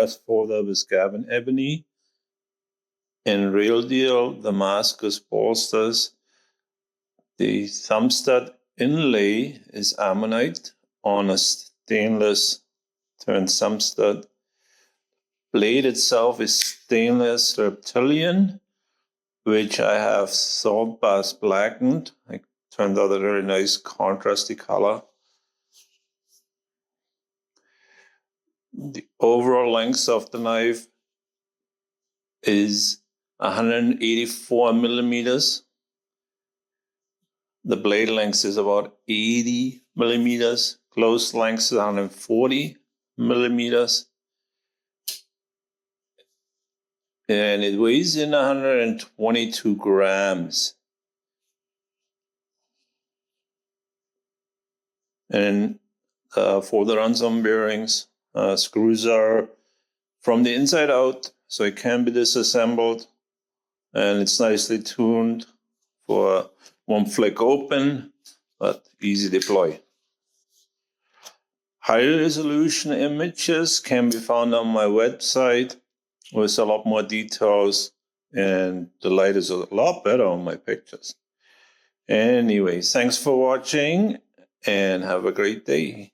podcast folder with Gabon Ebony and Radial Damascus bolsters. The thumbstud inlay is ammonite on a stainless turned thumbstud. Blade itself is stainless Reptilian, which I have salt bath blackened. It turned out a very nice contrasty color. The overall length of the knife is 184 millimeters. The blade length is about 80 millimeters. Close length is 140 millimeters. And it weighs in 122 grams. And for the ransom bearings, screws are from the inside out, so it can be disassembled. And it's nicely tuned for one flick open, but easy deploy. High resolution images can be found on my website with a lot more details, and the light is a lot better on my pictures. Anyway, thanks for watching and have a great day.